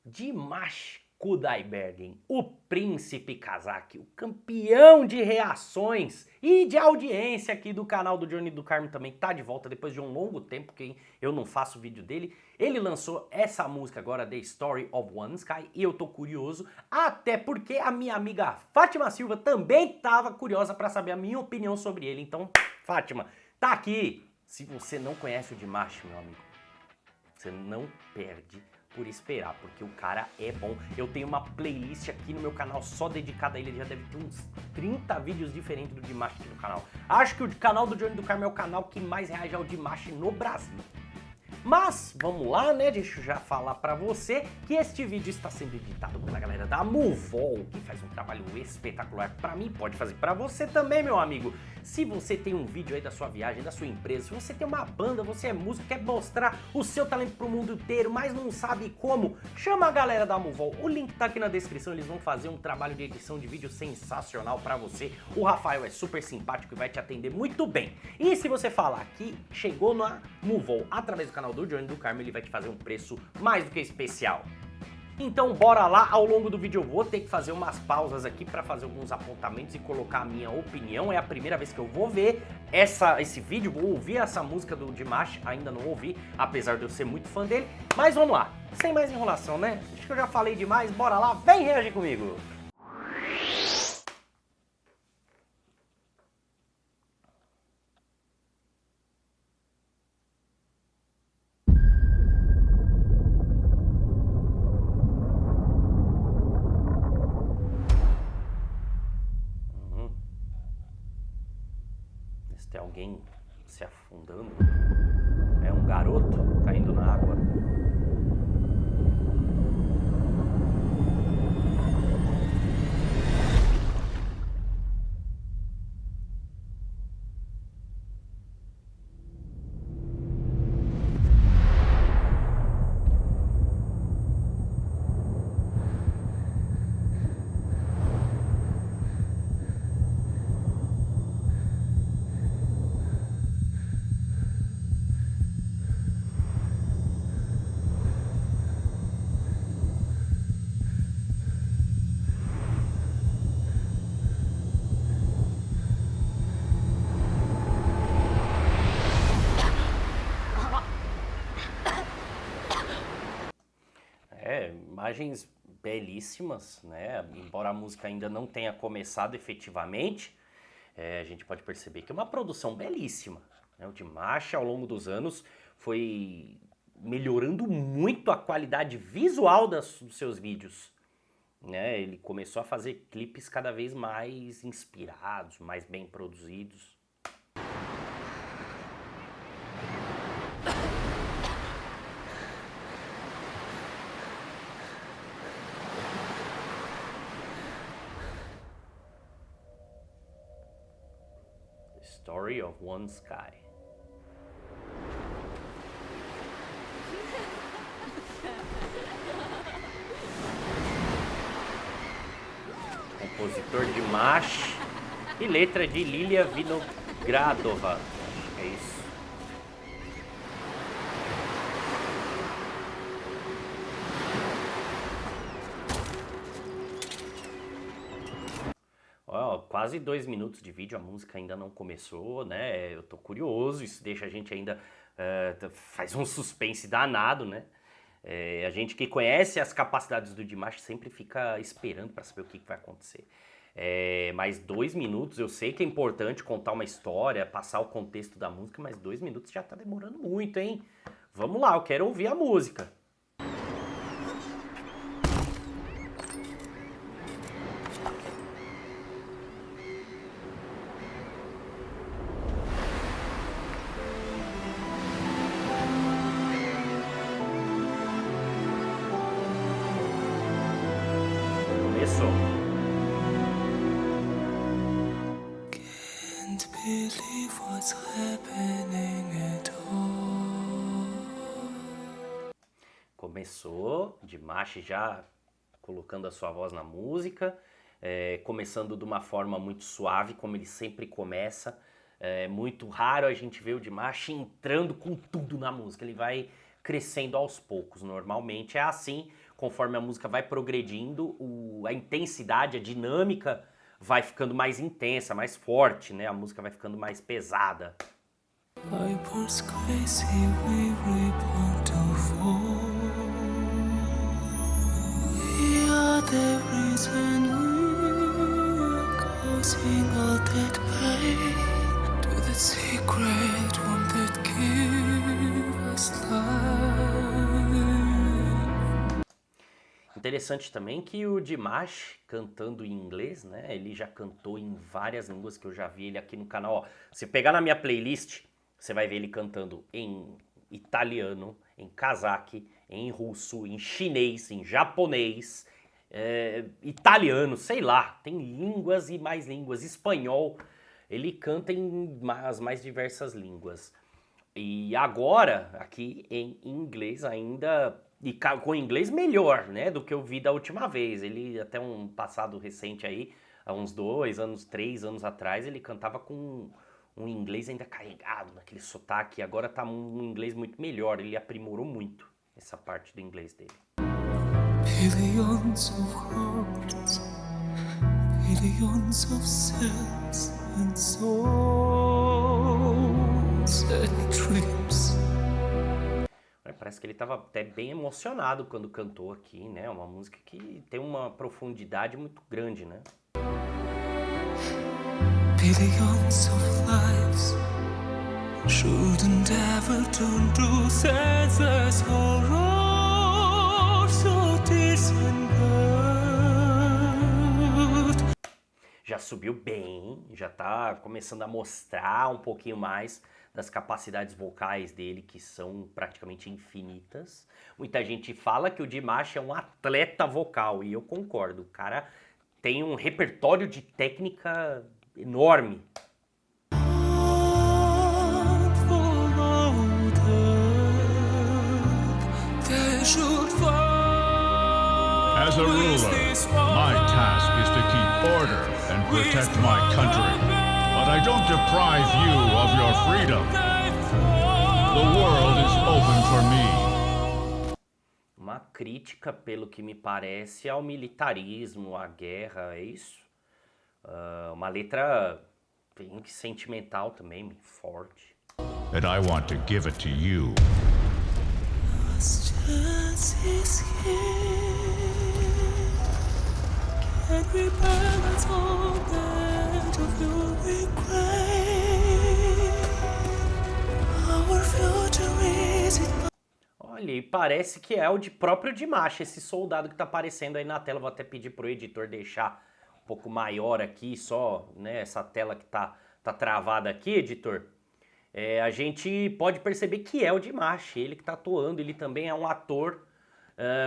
Dimash Kudaibergen, o príncipe cazaque, o campeão de reações e de audiência aqui do canal do Johnny do Carmo também tá de volta depois de um longo tempo que eu não faço vídeo dele. Ele lançou essa música agora, The Story of One Sky, e eu tô curioso, até porque a minha amiga Fátima Silva também tava curiosa pra saber a minha opinião sobre ele. Então, Fátima, tá aqui. Se você não conhece o Dimash, meu amigo, você não perde por esperar, porque o cara é bom. Eu tenho uma playlist aqui no meu canal só dedicada a ele, já deve ter uns 30 vídeos diferentes do Dimash aqui no canal. Acho que o canal do Johnny do Carmo é o canal que mais reage ao Dimash no Brasil. Mas, vamos lá, né? Deixa eu já falar pra você que este vídeo está sendo editado pela galera da Muvol, que faz um trabalho espetacular pra mim, pode fazer pra você também, meu amigo. Se você tem um vídeo aí da sua viagem, da sua empresa, se você tem uma banda, você é músico, quer mostrar o seu talento pro mundo inteiro, mas não sabe como, chama a galera da Muvol. O link tá aqui na descrição, eles vão fazer um trabalho de edição de vídeo sensacional pra você. O Rafael é super simpático e vai te atender muito bem. E se você falar que chegou na Muvol através do canal do Johnny do Carmo, ele vai te fazer um preço mais do que especial. Então bora lá, ao longo do vídeo eu vou ter que fazer umas pausas aqui para fazer alguns apontamentos e colocar a minha opinião. É a primeira vez que eu vou ver esse vídeo, vou ouvir essa música do Dimash, ainda não ouvi, apesar de eu ser muito fã dele. Mas vamos lá, sem mais enrolação, né? Acho que eu já falei demais, bora lá, vem reagir comigo! Tem alguém se afundando. É um garoto caindo na água. Imagens belíssimas, né? Embora a música ainda não tenha começado efetivamente, a gente pode perceber que é uma produção belíssima, né? O Dimash, ao longo dos anos, foi melhorando muito a qualidade visual dos seus vídeos, né? Ele começou a fazer clipes cada vez mais inspirados, mais bem produzidos. Story of One Sky. Compositor Dimash e letra de Lilia Vinogradova. É isso. Quase 2 minutos de vídeo, a música ainda não começou, né? Eu tô curioso, isso deixa a gente ainda... faz um suspense danado, né? A gente que conhece as capacidades do Dimash sempre fica esperando para saber o que vai acontecer. Mas 2 minutos, eu sei que é importante contar uma história, passar o contexto da música, mas 2 minutos já tá demorando muito, hein? Vamos lá, eu quero ouvir a música. Can't believe what's happening at all. Começou, Dimash já colocando a sua voz na música, começando de uma forma muito suave, como ele sempre começa. É muito raro a gente ver o Dimash entrando com tudo na música, ele vai crescendo aos poucos, normalmente é assim. conforme a música vai progredindo, a intensidade, a dinâmica vai ficando mais intensa, mais forte, né? A música vai ficando mais pesada. Vipers crazy, weary, bountiful. We are the reason we're causing all that pain to the secret one that gives us life. Interessante também que o Dimash, cantando em inglês, né? Ele já cantou em várias línguas que eu já vi ele aqui no canal. Ó, se pegar na minha playlist, você vai ver ele cantando em italiano, em cazaque, em russo, em chinês, em japonês, italiano, sei lá. Tem línguas e mais línguas. Espanhol, ele canta em as mais diversas línguas. E agora, aqui em inglês ainda... E com inglês melhor, né, do que eu vi da última vez. Ele, até um passado recente aí, há uns 2 anos, 3 anos atrás, ele cantava com um inglês ainda carregado, naquele sotaque. Agora tá um inglês muito melhor, ele aprimorou muito essa parte do inglês dele. Billions of hearts, billions of cells and souls and dreams. Parece que ele estava até bem emocionado quando cantou aqui, né? Uma música que tem uma profundidade muito grande, né? Billions of lives shouldn't ever turn to senseless horror, so disentangled. Já subiu bem, já tá começando a mostrar um pouquinho mais das capacidades vocais dele, que são praticamente infinitas. Muita gente fala que o Dimash é um atleta vocal, e eu concordo. O cara tem um repertório de técnica enorme. As a ruler, my task is to keep order and protect my country. But I don't deprive you of your freedom. The world is open for me. Uma crítica, pelo que me parece, ao militarismo, à guerra, é isso? Uma letra bem sentimental também, bem forte. And I want to give it to you. Can we balance all that of your Olha, e parece que é o próprio Dimash, esse soldado que tá aparecendo aí na tela. Vou até pedir pro editor deixar um pouco maior aqui, só, né, essa tela que tá travada aqui, editor. A gente pode perceber que é o Dimash, ele que tá atuando. Ele também é um ator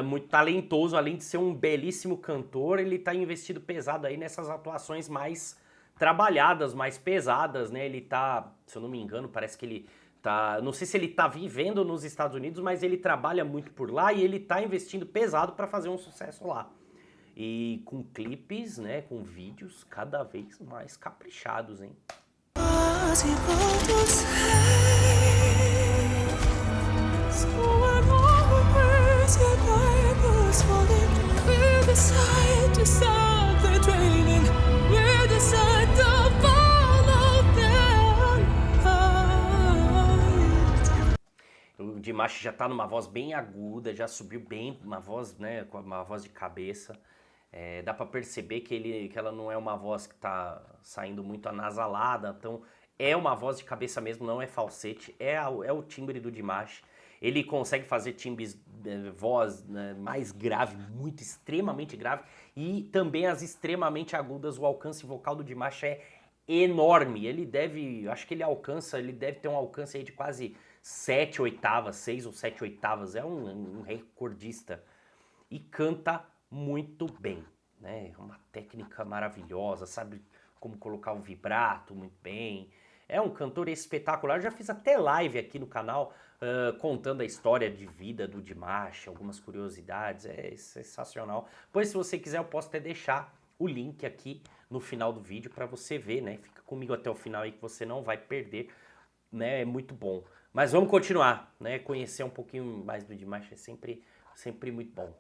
muito talentoso, além de ser um belíssimo cantor. Ele tá investido pesado aí nessas atuações mais trabalhadas, mais pesadas, né? Ele tá, se eu não me engano, parece que ele tá, não sei se ele tá vivendo nos Estados Unidos, mas ele trabalha muito por lá e ele tá investindo pesado para fazer um sucesso lá. E com clipes, né, com vídeos cada vez mais caprichados, hein? O Dimash já tá numa voz bem aguda, já subiu bem, uma voz, né, com uma voz de cabeça. Dá pra perceber que ela não é uma voz que tá saindo muito anasalada, então é uma voz de cabeça mesmo, não é falsete, é o timbre do Dimash. Ele consegue fazer timbres, voz, né, mais grave, muito, extremamente grave, e também as extremamente agudas. O alcance vocal do Dimash é enorme. Ele deve, acho que ele deve ter um alcance aí de quase 7 oitavas, 6 ou 7 oitavas, é um recordista. E canta muito bem, né? Uma técnica maravilhosa, sabe como colocar o vibrato muito bem. É um cantor espetacular. Eu já fiz até live aqui no canal contando a história de vida do Dimash, algumas curiosidades. É sensacional. Pois, se você quiser, eu posso até deixar o link aqui no final do vídeo para você ver, né? Fica comigo até o final aí que você não vai perder, né? É muito bom. Mas vamos continuar, né? Conhecer um pouquinho mais do Dimash é sempre muito bom.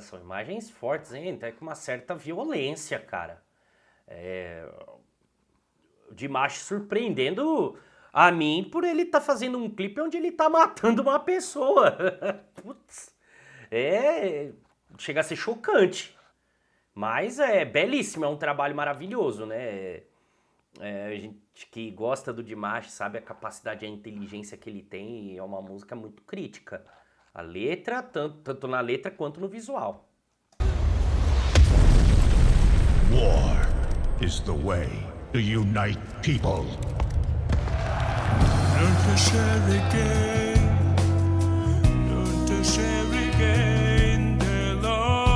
são imagens fortes, hein? Até com uma certa violência, cara. O Dimash surpreendendo a mim por ele tá fazendo um clipe onde ele tá matando uma pessoa. Putz. Chega a ser chocante. Mas é belíssimo, é um trabalho maravilhoso, né? A gente que gosta do Dimash sabe a capacidade e a inteligência que ele tem, e é uma música muito crítica. A letra, tanto na letra quanto no visual. War is the way to unite people. Don't share again. Don't share again. Their love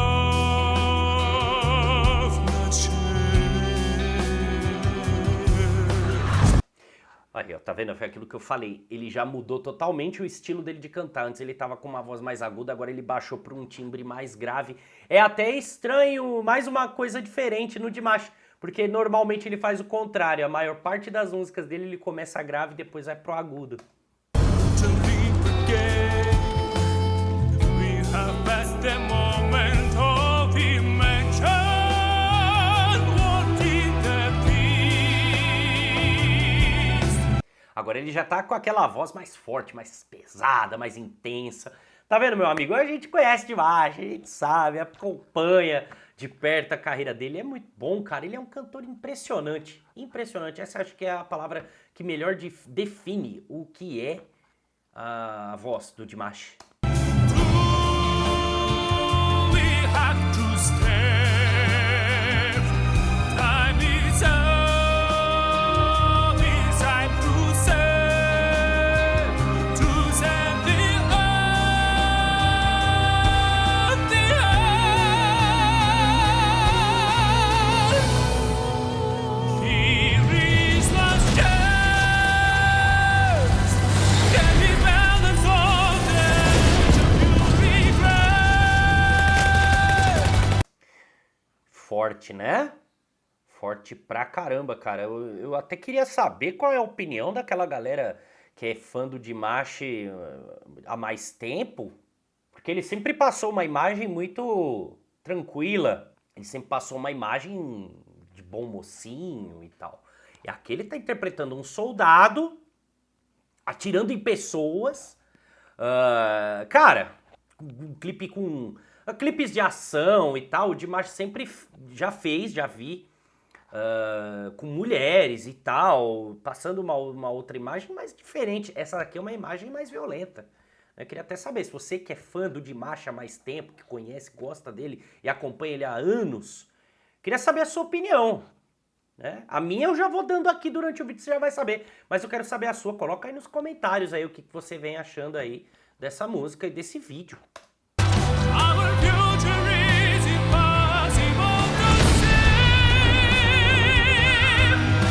not share. Aí, ó, tá vendo? Foi aquilo que eu falei. Ele já mudou totalmente o estilo dele de cantar. Antes ele tava com uma voz mais aguda, agora ele baixou pra um timbre mais grave. É até estranho, mais uma coisa diferente no Dimash, porque normalmente ele faz o contrário. A maior parte das músicas dele ele começa grave e depois vai pro agudo. To leave again. We have passed the moment of imagine. What did the peace? Agora ele já tá com aquela voz mais forte, mais pesada, mais intensa. Tá vendo, meu amigo? A gente conhece Dimash, a gente sabe, acompanha de perto a carreira dele. É muito bom, cara. Ele é um cantor impressionante. Impressionante. Essa acho que é a palavra que melhor define o que é a voz do Dimash. We have to step. Time is up. It's time to save the earth, the earth. Here is last chance. Can we balance all that you regret? Forte, né? Forte pra caramba, cara. Eu até queria saber qual é a opinião daquela galera que é fã do Dimash há mais tempo, porque ele sempre passou uma imagem muito tranquila. Ele sempre passou uma imagem de bom mocinho e tal. E aqui ele tá interpretando um soldado atirando em pessoas. Cara, um clipe com clipes de ação e tal, o Dimash sempre já vi com mulheres e tal, passando uma outra imagem mais diferente. Essa daqui é uma imagem mais violenta. Eu queria até saber, se você que é fã do Dimash há mais tempo, que conhece, gosta dele e acompanha ele há anos, queria saber a sua opinião. Né? A minha eu já vou dando aqui durante o vídeo, você já vai saber. Mas eu quero saber a sua, coloca aí nos comentários aí o que você vem achando aí dessa música e desse vídeo. Our future is impossible to see.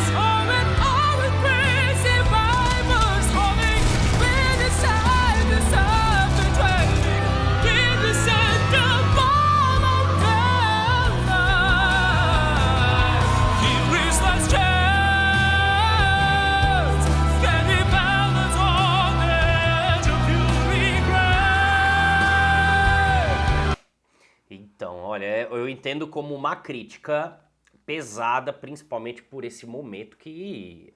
So when all the crazy vipers falling, we decide to stop the training. We decide to follow their line. Here is last chance. Can we balance all that you regret? Então, olha, eu entendo como uma crítica pesada, principalmente por esse momento que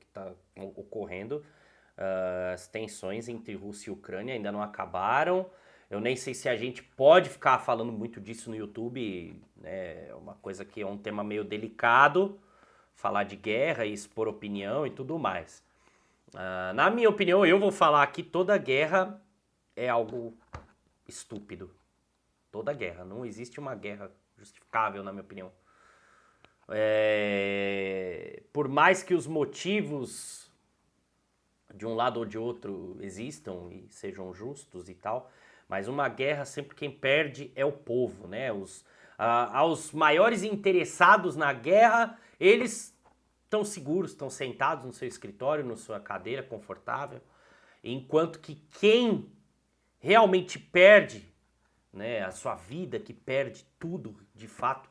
está ocorrendo. As tensões entre Rússia e Ucrânia ainda não acabaram. Eu nem sei se a gente pode ficar falando muito disso no YouTube. É uma coisa que é um tema meio delicado, falar de guerra e expor opinião e tudo mais. Na minha opinião, eu vou falar que toda guerra é algo estúpido. Toda guerra. Não existe uma guerra justificável, na minha opinião. Por mais que os motivos de um lado ou de outro existam e sejam justos e tal, mas uma guerra, sempre quem perde é o povo, né? Aos maiores interessados na guerra, eles estão seguros, estão sentados no seu escritório, na sua cadeira confortável, enquanto que quem realmente perde, né, a sua vida, que perde tudo de fato,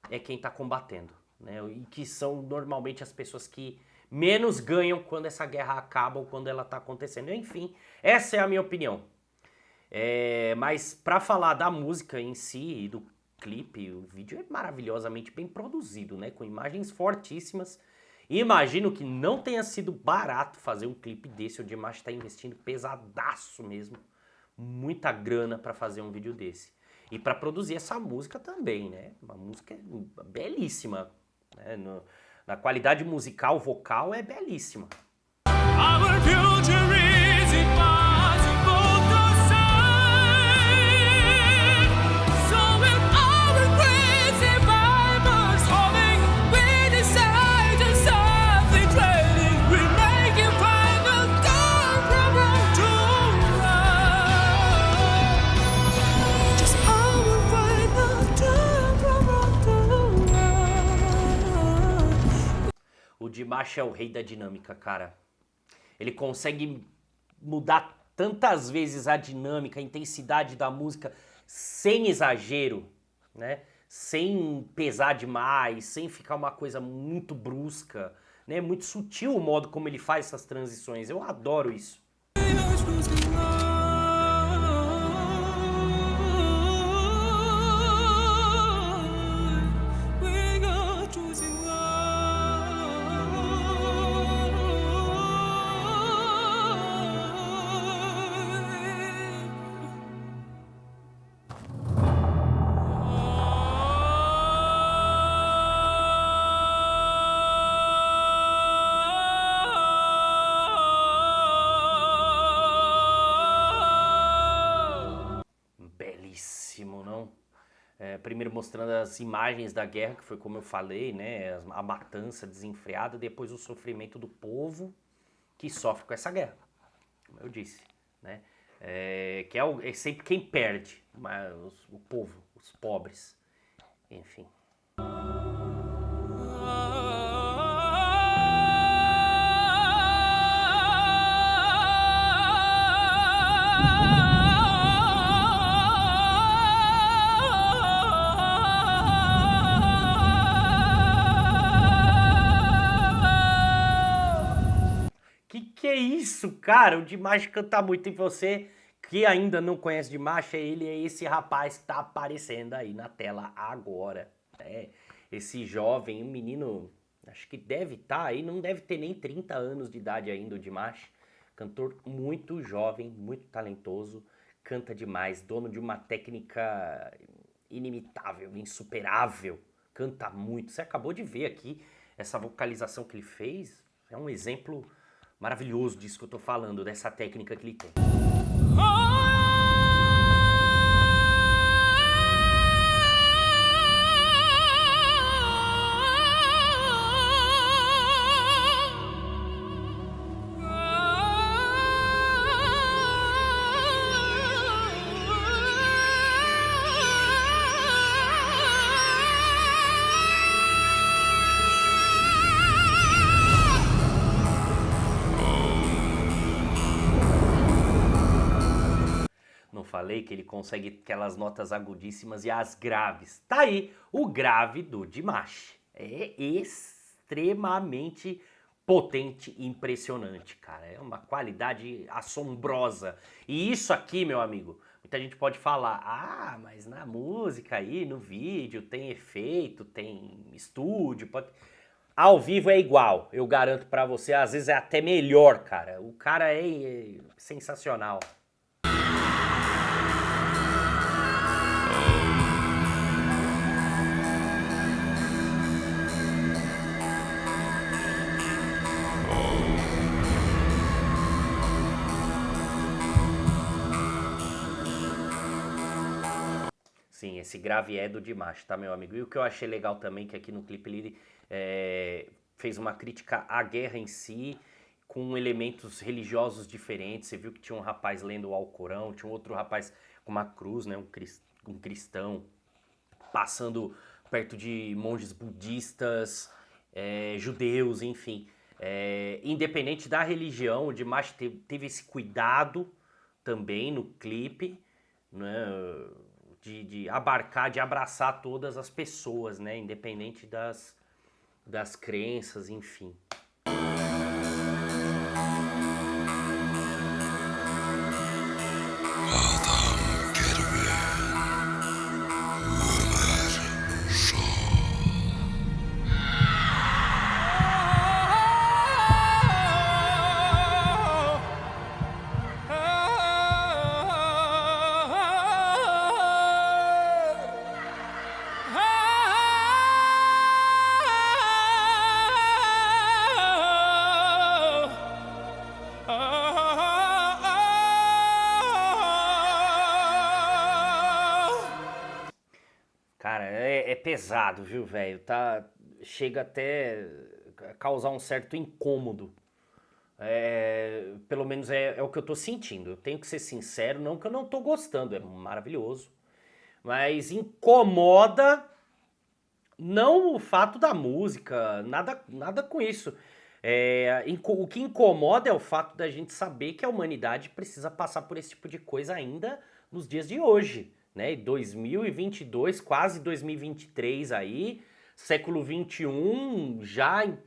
é quem está combatendo, né? E que são normalmente as pessoas que menos ganham quando essa guerra acaba ou quando ela está acontecendo. Enfim, essa é a minha opinião. Mas pra falar da música em si e do clipe, o vídeo é maravilhosamente bem produzido, né? Com imagens fortíssimas. E imagino que não tenha sido barato fazer um clipe desse. O Dimash tá investindo pesadaço mesmo. Muita grana pra fazer um vídeo desse. E pra produzir essa música também, né? Uma música belíssima, né? Na qualidade musical, vocal, é belíssima. Our future is impossible to say. So with our crazy vibers humming, we decide to softly trading. We make it final come from wrong to right. Just our final turn from wrong to right. O Dimash é o rei da dinâmica, cara. Ele consegue mudar tantas vezes a dinâmica, a intensidade da música sem exagero, né? Sem pesar demais, sem ficar uma coisa muito brusca, né? Muito sutil o modo como ele faz essas transições. Eu adoro isso. Belíssimo, não? Primeiro mostrando as imagens da guerra, que foi como eu falei, né? A matança desenfreada, depois o sofrimento do povo que sofre com essa guerra, como eu disse, né? Que é sempre quem perde, o povo, os pobres, enfim. Que é isso, cara? O Dimash canta muito. E você que ainda não conhece Dimash, ele é esse rapaz que tá aparecendo aí na tela agora. Esse jovem, um menino, acho que deve estar aí, não deve ter nem 30 anos de idade ainda, o Dimash. Cantor muito jovem, muito talentoso, canta demais, dono de uma técnica inimitável, insuperável. Canta muito. Você acabou de ver aqui essa vocalização que ele fez. É um exemplo maravilhoso disso que eu tô falando, dessa técnica que ele tem. Falei que ele consegue aquelas notas agudíssimas e as graves. Tá aí o grave do Dimash. É extremamente potente e impressionante, cara. É uma qualidade assombrosa. E isso aqui, meu amigo, muita gente pode falar, mas na música aí, no vídeo, tem efeito, tem estúdio, pode... Ao vivo é igual, eu garanto pra você, às vezes é até melhor, cara. O cara é sensacional. Sim, esse grave é do Dimash, tá, meu amigo? E o que eu achei legal também, que aqui no clipe ele fez uma crítica à guerra em si, com elementos religiosos diferentes. Você viu que tinha um rapaz lendo o Alcorão, tinha um outro rapaz com uma cruz, né, um cristão, passando perto de monges budistas, judeus, enfim. Independente da religião, o Dimash teve esse cuidado também no clipe, né, de abarcar, de abraçar todas as pessoas, né? Independente das crenças, enfim. Hold on. pesado, viu, velho? Chega até a causar um certo incômodo. Pelo menos é o que eu tô sentindo. Eu tenho que ser sincero, não que eu não tô gostando, é maravilhoso. Mas incomoda não o fato da música, nada com isso. O que incomoda é o fato da gente saber que a humanidade precisa passar por esse tipo de coisa ainda nos dias de hoje, né? 2022, quase 2023 aí, século 21 já em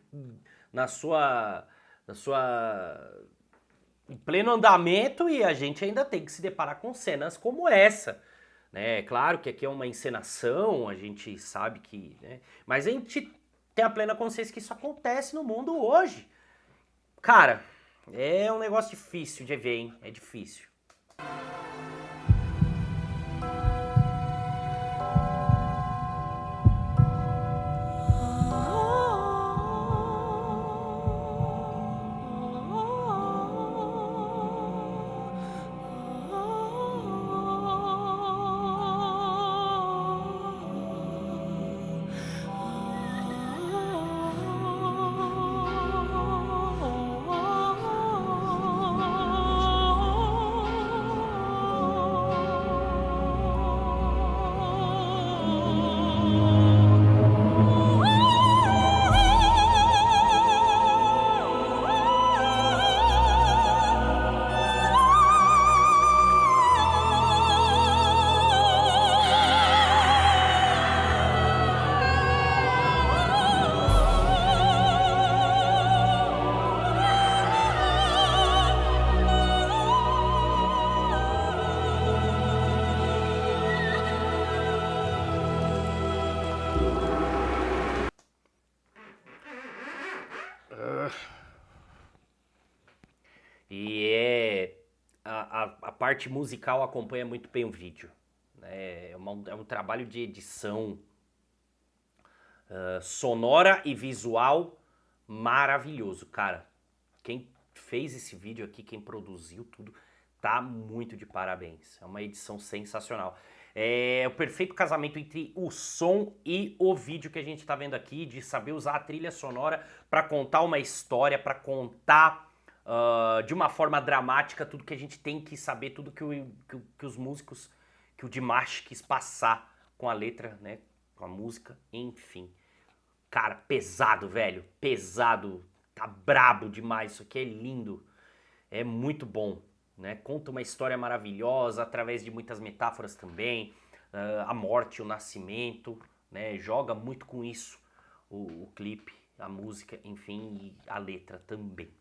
pleno andamento, e a gente ainda tem que se deparar com cenas como essa, né? Claro que aqui é uma encenação, a gente sabe que, né? Mas a gente tem a plena consciência que isso acontece no mundo hoje. Cara, é um negócio difícil de ver, hein? É difícil. E a parte musical acompanha muito bem o vídeo, né? É um trabalho de edição sonora e visual maravilhoso, cara. Quem fez esse vídeo aqui, quem produziu tudo, tá muito de parabéns. É uma edição sensacional. É o perfeito casamento entre o som e o vídeo que a gente tá vendo aqui, de saber usar a trilha sonora para contar uma história, para contar de uma forma dramática tudo que a gente tem que saber, tudo que os músicos, que o Dimash quis passar com a letra, né, com a música, enfim. Cara, pesado, velho, pesado, tá brabo demais, isso aqui é lindo, é muito bom, né? Conta uma história maravilhosa, através de muitas metáforas também, a morte, o nascimento, né? Joga muito com isso o clipe, a música, enfim, e a letra também.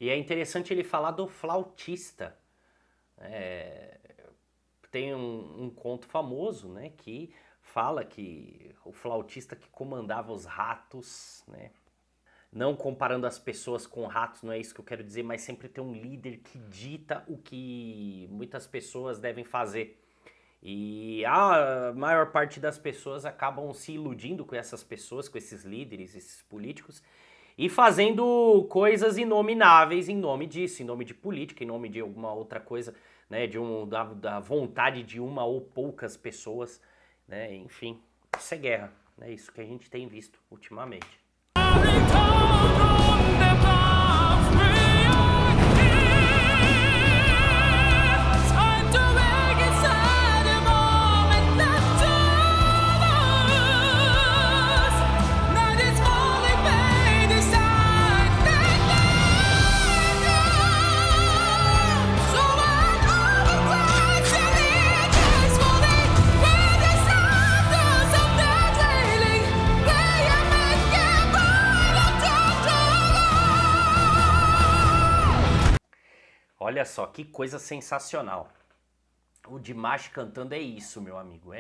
E é interessante ele falar do flautista. Tem um conto famoso, né, que fala que o flautista que comandava os ratos, né, não comparando as pessoas com ratos, não é isso que eu quero dizer, mas sempre tem um líder que dita o que muitas pessoas devem fazer. E a maior parte das pessoas acabam se iludindo com essas pessoas, com esses líderes, esses políticos, e fazendo coisas inomináveis em nome disso, em nome de política, em nome de alguma outra coisa, né, da vontade de uma ou poucas pessoas, né, enfim, isso é guerra, é isso que a gente tem visto ultimamente. Olha só, que coisa sensacional. O Dimash cantando é isso, meu amigo.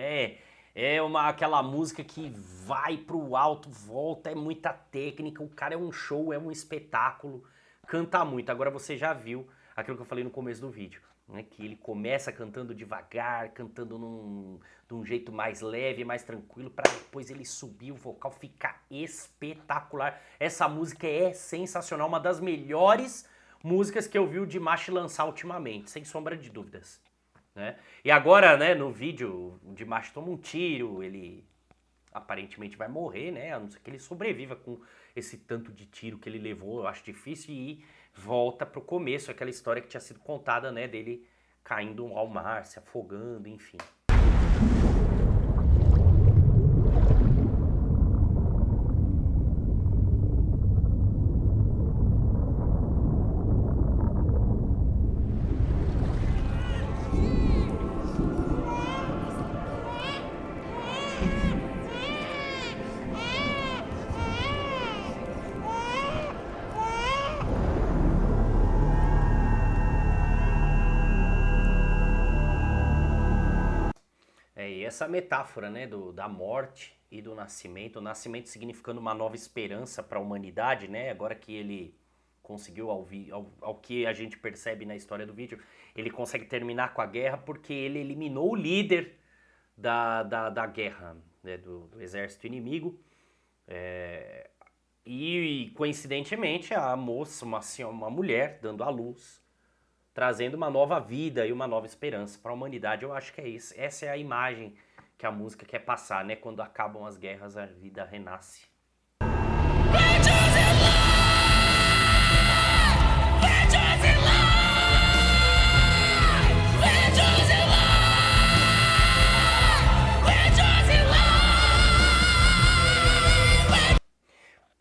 Aquela música que vai pro alto, volta, é muita técnica, o cara é um show, é um espetáculo, canta muito. Agora você já viu aquilo que eu falei no começo do vídeo. né, que ele começa cantando devagar, cantando de um jeito mais leve, mais tranquilo, para depois ele subir o vocal, ficar espetacular. Essa música é sensacional, uma das melhores músicas que eu vi o Dimash lançar ultimamente, sem sombra de dúvidas. Né? E agora, né, no vídeo, o Dimash toma um tiro, ele aparentemente vai morrer, né? A não ser que ele sobreviva com esse tanto de tiro que ele levou, eu acho difícil, e volta pro começo, aquela história que tinha sido contada, né, dele caindo ao mar, se afogando, enfim. E essa metáfora, né, da morte e do nascimento, o nascimento significando uma nova esperança para a humanidade, né, agora que ele conseguiu, ao que a gente percebe na história do vídeo, ele consegue terminar com a guerra porque ele eliminou o líder da guerra, né, do exército inimigo, e coincidentemente a moça, uma mulher dando à luz, trazendo uma nova vida e uma nova esperança para a humanidade. Eu acho que é isso. Essa é a imagem que a música quer passar, né? Quando acabam as guerras, a vida renasce.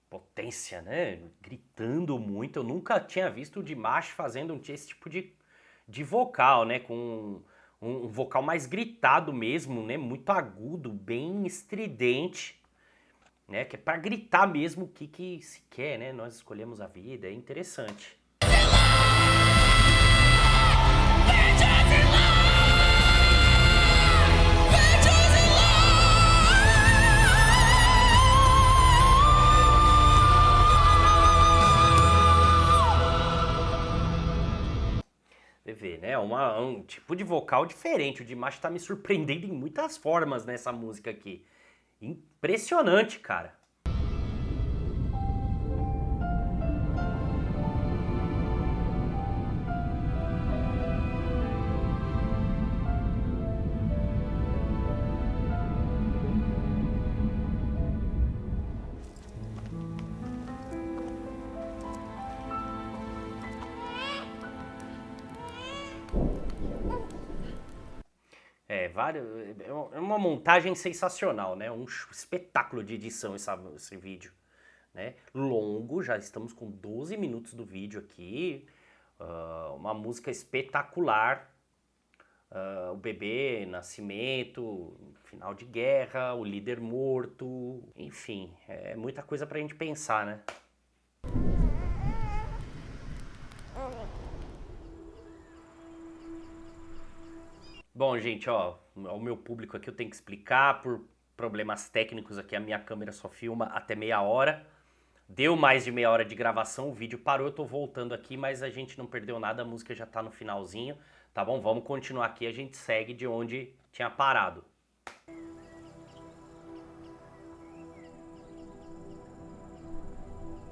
Potência, né? Gritando muito. Eu nunca tinha visto o Dimash fazendo esse tipo de vocal, né? Com um vocal mais gritado mesmo, né? Muito agudo, bem estridente, né? Que é pra gritar mesmo o que se quer, né? Nós escolhemos a vida, é interessante. Ver, né? Um tipo de vocal diferente. O Dimash tá me surpreendendo em muitas formas nessa música aqui. Impressionante, cara. É uma montagem sensacional, né? Um espetáculo de edição esse vídeo, né? Longo, já estamos com 12 minutos do vídeo aqui. Uma música espetacular. O bebê, nascimento, final de guerra, o líder morto. Enfim, é muita coisa pra gente pensar, né? Bom, gente, ó, ao meu público aqui eu tenho que explicar, por problemas técnicos aqui a minha câmera só filma até meia hora. Deu mais de meia hora de gravação, o vídeo parou, eu tô voltando aqui, mas a gente não perdeu nada, a música já tá no finalzinho, tá bom? Vamos continuar aqui, a gente segue de onde tinha parado.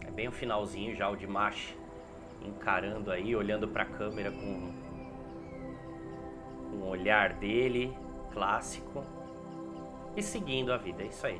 É bem o finalzinho já, o Dimash encarando aí, olhando pra câmera com o olhar dele, clássico, e seguindo a vida, é isso aí.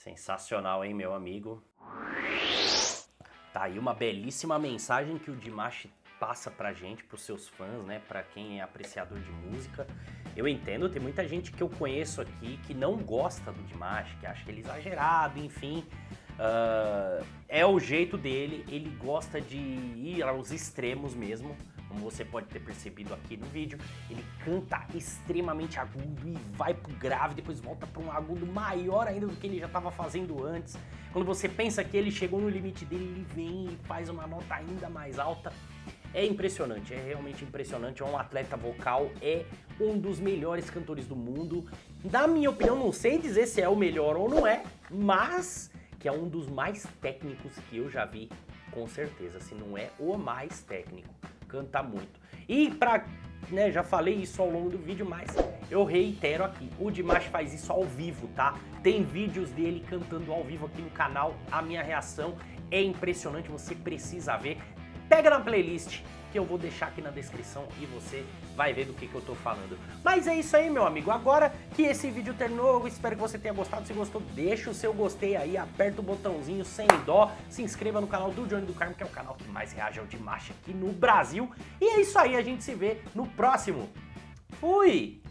Sensacional, hein, meu amigo? Tá aí uma belíssima mensagem que o Dimash passa pra gente, pros seus fãs, né, pra quem é apreciador de música. Eu entendo, tem muita gente que eu conheço aqui que não gosta do Dimash, que acha ele exagerado, enfim. É o jeito dele, ele gosta de ir aos extremos mesmo, como você pode ter percebido aqui no vídeo. Ele canta extremamente agudo e vai pro grave, depois volta para um agudo maior ainda do que ele já estava fazendo antes. Quando você pensa que ele chegou no limite dele, ele vem e faz uma nota ainda mais alta. É impressionante, é realmente impressionante, é um atleta vocal, é um dos melhores cantores do mundo. Na minha opinião, não sei dizer se é o melhor ou não é, mas que é um dos mais técnicos que eu já vi, com certeza, se não é o mais técnico, canta muito. E já falei isso ao longo do vídeo, mas eu reitero aqui, o Dimash faz isso ao vivo, tá? Tem vídeos dele cantando ao vivo aqui no canal, a minha reação é impressionante, você precisa ver. Pega na playlist que eu vou deixar aqui na descrição e você vai ver do que eu tô falando. Mas é isso aí, meu amigo. Agora que esse vídeo terminou, eu espero que você tenha gostado. Se gostou, deixa o seu gostei aí, aperta o botãozinho sem dó, se inscreva no canal do Johnny do Carmo, que é o canal que mais reage ao Dimash aqui no Brasil. E é isso aí, a gente se vê no próximo. Fui!